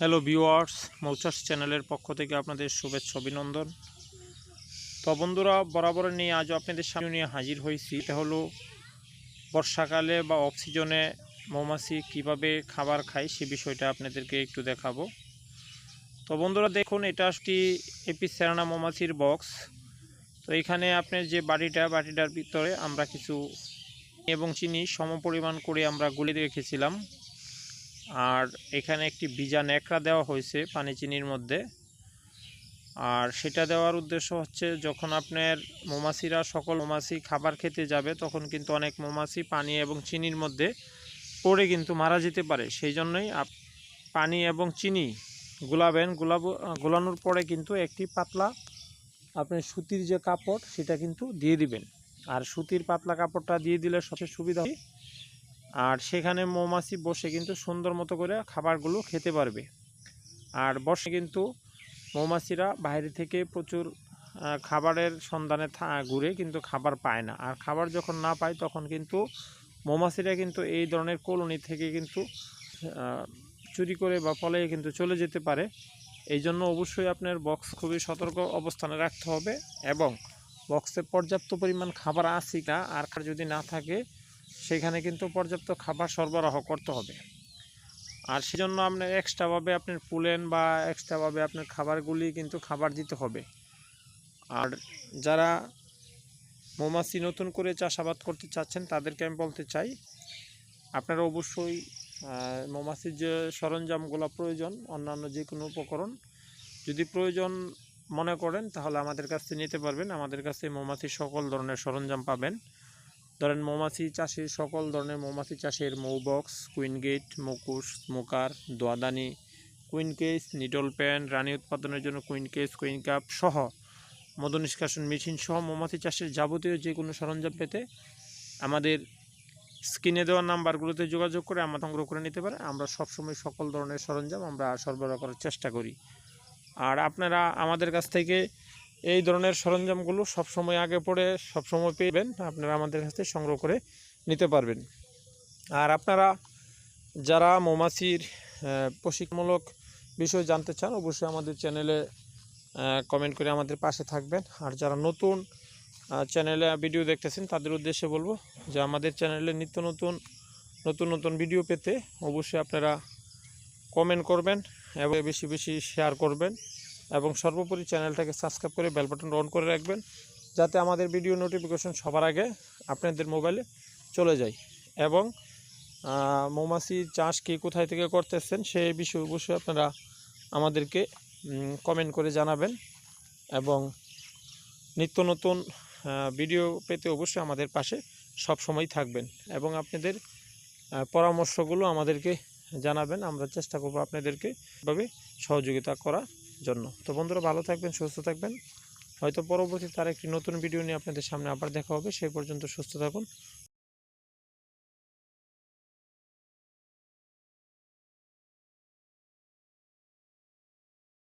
Hello viewers, মৌচাষ চ্যানেলের পক্ষ থেকে আপনাদের শুভেচ্ছা অভিনন্দন। তো বন্ধুরা, বরাবর নিয়ে আজ আপনাদের সামনে নিয়ে হাজির হয়েছি। এটা হলো বর্ষাকালে বা অফ সিজনে মৌমাছি কীভাবে খাবার খায় সে বিষয়টা আপনাদেরকে একটু দেখাবো। তো বন্ধুরা দেখুন, এটা একটি এপিসেরানা মৌমাছির বক্স। তো এখানে আপনার যে বাটিটার ভিতরে আমরা কিছু এবং চিনি সমপরিমাণ করে আমরা গুলে রেখেছিলাম। আর এখানে একটি ভিজা ন্যাকড়া দেওয়া হয়েছে পানি চিনির মধ্যে। আর সেটা দেওয়ার উদ্দেশ্য হচ্ছে, যখন আপনার সকল মৌমাছি খাবার খেতে যাবে তখন কিন্তু অনেক মৌমাছি পানি এবং চিনির মধ্যে পড়ে কিন্তু মারা যেতে পারে। সেই জন্যই পানি এবং চিনি গোলানোর পরে কিন্তু একটি পাতলা আপনার সুতির যে কাপড় সেটা কিন্তু দিয়ে দিবেন। আর সুতির পাতলা কাপড়টা দিয়ে দিলে সবচেয়ে সুবিধা হয়। আর সেখানে মৌমাছি বসে কিন্তু সুন্দর মতো করে খাবারগুলো খেতে পারবে। আর বসে কিন্তু মৌমাছিরা বাইরে থেকে প্রচুর খাবারের সন্ধানে ঘুরে কিন্তু খাবার পায় না। আর খাবার যখন না পায় তখন কিন্তু মৌমাছিরা কিন্তু এই ধরনের কলোনি থেকে কিন্তু চুরি করে বা পলায়ে কিন্তু চলে যেতে পারে। এই জন্য অবশ্যই আপনার বক্স খুবই সতর্ক অবস্থানে রাখতে হবে, এবং বক্সে পর্যাপ্ত পরিমাণ খাবার আছে না, আর যদি না থাকে সেখানে কিন্তু পর্যাপ্ত খাবার সরবরাহ করতে হবে। আর সেজন্য আপনার এক্সট্রাভাবে আপনার পুলেন বা এক্সট্রাভাবে আপনার খাবারগুলি কিন্তু খাবার দিতে হবে। আর যারা মৌমাছি নতুন করে চাষাবাদ করতে চাচ্ছেন তাদেরকে আমি বলতে চাই, আপনারা অবশ্যই মৌমাছির যে সরঞ্জামগুলো প্রয়োজন, অন্যান্য যে কোনো উপকরণ যদি প্রয়োজন মনে করেন তাহলে আমাদের কাছ থেকে নিতে পারবেন। আমাদের কাছে মৌমাছির সকল ধরনের সরঞ্জাম পাবেন। ধরেন মৌমাছি চাষের সকল ধরনের মৌমাছি চাষের মৌ বক্স, কুইন গেট, মুকুশ, স্মোকার, দোয়াদানি, কুইন কেস, নিডল প্যান, রানী উৎপাদনের জন্য কুইন কেস, কুইন কাপ সহ মধু নিষ্কাশন মেশিন সহ মৌমাছি চাষের যাবতীয় যে কোনো সরঞ্জাম পেতে আমাদের স্ক্রিনে দেওয়া নাম্বারগুলোতে যোগাযোগ করে আমরা সংগ্রহ করে নিতে পারে। আমরা সবসময় সকল ধরনের সরঞ্জাম আমরা সরবরাহ করার চেষ্টা করি। আর আপনারা আমাদের কাছ থেকে এই ধরনের সরঞ্জামগুলো সবসময় আগে পড়ে সবসময় পেবেন, আপনারা আমাদের কাছ থেকে সংগ্রহ করে নিতে পারবেন। আর আপনারা যারা মৌমাছির প্রশিক্ষণমূলক বিষয় জানতে চান অবশ্যই আমাদের চ্যানেলে কমেন্ট করে আমাদের পাশে থাকবেন। আর যারা নতুন চ্যানেলে ভিডিও দেখতেছেন তাদের উদ্দেশ্যে বলবো যে আমাদের চ্যানেলে নিত্য নতুন ভিডিও পেতে অবশ্যই আপনারা কমেন্ট করবেন এবং বেশি বেশি শেয়ার করবেন, এবং সর্বোপরি চ্যানেলটাকে সাবস্ক্রাইব করে বেল বাটন অন করে রাখবেন, যাতে আমাদের ভিডিও নোটিফিকেশন সবার আগে আপনাদের মোবাইলে চলে যায়। এবং মৌমাছি চাষ কে কোথায় থেকে করতেছেন সেই বিষয়ে অবশ্যই আপনারা আমাদেরকে কমেন্ট করে জানাবেন, এবং নিত্য নতুন ভিডিও পেতে অবশ্যই আমাদের পাশে সব সময় থাকবেন, এবং আপনাদের পরামর্শগুলো আমাদেরকে জানাবেন। আমরা চেষ্টা করব আপনাদেরকে এভাবে সহযোগিতা করার জন্য। তো বন্ধুরা, ভালো থাকবেন, সুস্থ থাকবেন। হয়তো পরবর্তীতে আরেকটি নতুন ভিডিও নিয়ে আপনাদের সামনে আবার দেখা হবে। সেই পর্যন্ত সুস্থ থাকুন,